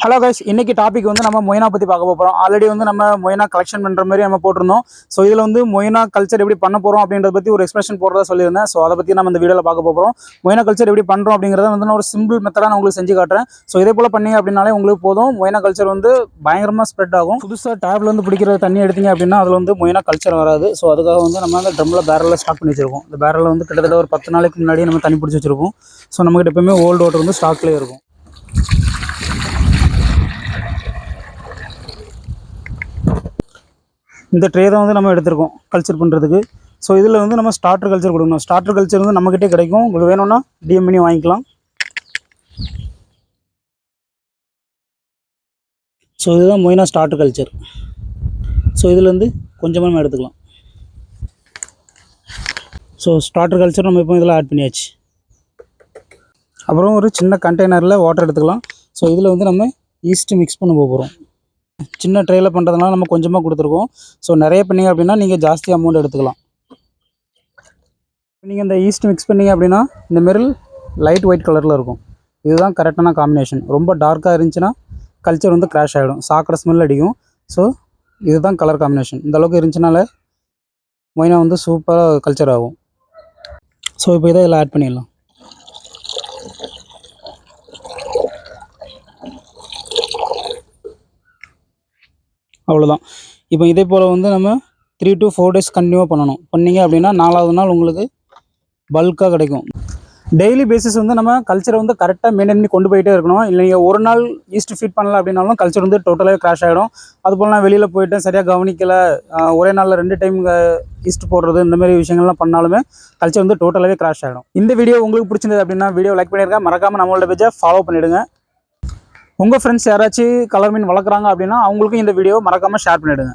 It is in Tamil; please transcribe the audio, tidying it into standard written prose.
ஹலோ கைஸ், இன்னைக்கு டாபிக் வந்து நம்ம மொய்னா பற்றி பார்க்க போகிறோம். ஆல்ரெடி வந்து நம்ம மொய்னா கலெக்ஷன் பண்ணுற மாதிரி நம்ம போட்டிருந்தோம். ஸோ இதில் வந்து மொய்னா கல்ச்சர் எப்படி பண்ண போகிறோம் அப்படின்றத பற்றி ஒரு எக்ஸ்பிரஷன் போடுறதா சொல்லியிருந்தேன். ஸோ அதை பற்றி நம்ம இந்த வீடியோவில் பார்க்க போகிறோம். மொய்னா கல்ச்சர் எப்படி பண்ணுறோம் அப்படிங்கிறத வந்து நான் ஒரு சிம்பிள் மெத்தடாக நான் உங்களுக்கு செஞ்சு காட்டுறேன். ஸோ இதே போல் பண்ணீங்க அப்படின்னாலே உங்களுக்கு போதும். மொய்னா கல்ச்சர் வந்து பயங்கரமாக ஸ்ப்ரெட் ஆகும். புதுசாக டேப்ல வந்து பிடிக்கிற தண்ணி எடுத்தீங்க அப்படின்னா அதில் வந்து மொய்னா கல்ச்சர் வராது. ஸோ அதுக்காக வந்து நம்ம அந்த ட்ரம்மில் பேரலில் ஸ்டாக் பண்ணி வச்சிருக்கோம். இந்த பேரலில் வந்து கிட்டத்தட்ட ஒரு 10 நாளைக்கு முன்னாடி நம்ம தண்ணி பிடிச்சி வச்சிருக்கோம். ஸோ நம்மகிட்ட எப்பவுமே ஓல்டு வாட்டர் வந்து ஸ்டாக்லேயே இருக்கும். இந்த ட்ரே தான் வந்து நம்ம எடுத்திருக்கோம் கல்ச்சர் பண்ணுறதுக்கு. ஸோ இதில் வந்து நம்ம ஸ்டார்டர் கல்ச்சர் கொடுக்கணும். ஸ்டார்டர் கல்ச்சர் வந்து நம்மக்கிட்டே கிடைக்கும். உங்களுக்கு வேணும்னா டிஎம் பண்ணி வாங்கிக்கலாம். ஸோ இதுதான் மொய்னா ஸ்டார்டர் கல்ச்சர். ஸோ இதில் வந்து கொஞ்சமாக நம்ம எடுத்துக்கலாம். ஸோ ஸ்டார்டர் கல்ச்சர் நம்ம இப்போ இதில் ஆட் பண்ணியாச்சு. அப்புறம் ஒரு சின்ன கண்டெய்னரில் வாட்டர் எடுத்துக்கலாம். ஸோ இதில் வந்து நம்ம ஈஸ்ட்டு மிக்ஸ் பண்ண போகிறோம். சின்ன ட்ரேயில் பண்ணுறதுனால நம்ம கொஞ்சமாக கொடுத்துருக்கோம். ஸோ நிறைய பண்ணிங்க அப்படின்னா நீங்கள் ஜாஸ்தி அமௌண்ட் எடுத்துக்கலாம். நீங்கள் இந்த ஈஸ்ட் மிக்ஸ் பண்ணிங்க அப்படின்னா இந்த மாரி லைட் ஒயிட் கலரில் இருக்கும். இதுதான் கரெக்டான காம்பினேஷன். ரொம்ப டார்க்காக இருந்துச்சுன்னா கல்ச்சர் வந்து கிராஷ் ஆகிடும், சாக்கடை ஸ்மெல் அடிக்கும். ஸோ இதுதான் கலர் காம்பினேஷன். இந்த அளவுக்கு இருந்துச்சுனால மொய்னா வந்து சூப்பராக கல்ச்சர் ஆகும். ஸோ இப்போ இதை இதில் ஆட் பண்ணிடலாம். அவ்வளோதான். இப்போ இதே போல் வந்து நம்ம 3 to 4 days கண்டினியூவாக பண்ணணும். பண்ணிங்க அப்படின்னா 4வது நாள் உங்களுக்கு பல்காக கிடைக்கும். டெய்லி பேசிஸ் வந்து நம்ம கல்ச்சரை வந்து கரெக்டாக மெயின்டைன் பண்ணி கொண்டு போயிட்டே இருக்கணும். இல்லை நீங்கள் ஒரு நாள் ஈஸ்ட் ஃபீட் பண்ணல அப்படின்னாலும் கல்ச்சர் வந்து டோட்டலாகவே கிராஷ் ஆகிடும். அதுபோல் நான் வெளியில் போய்ட்டு சரியாக கவனிக்கலை, ஒரே நாளில் 2 டைம் ஈஸ்ட் போடுறது, இந்த மாதிரி விஷயங்கள்லாம் பண்ணாலுமே கல்ச்சர் வந்து டோட்டலாகவே கிராஷ் ஆகிடும். இந்த வீடியோ உங்களுக்கு பிடிச்சிருந்தது அப்படின்னா வீடியோ லைக் பண்ணியிருக்கேன். மறக்காமல் நம்மளோட பேஜை ஃபாலோ பண்ணிவிடுங்க. உங்கள் ஃப்ரெண்ட்ஸ் யாராச்சும் கலர் மீன் வளர்க்குறாங்க அப்படின்னா அவங்களுக்கும் இந்த வீடியோ மறக்காமல் ஷேர் பண்ணிவிடுங்க.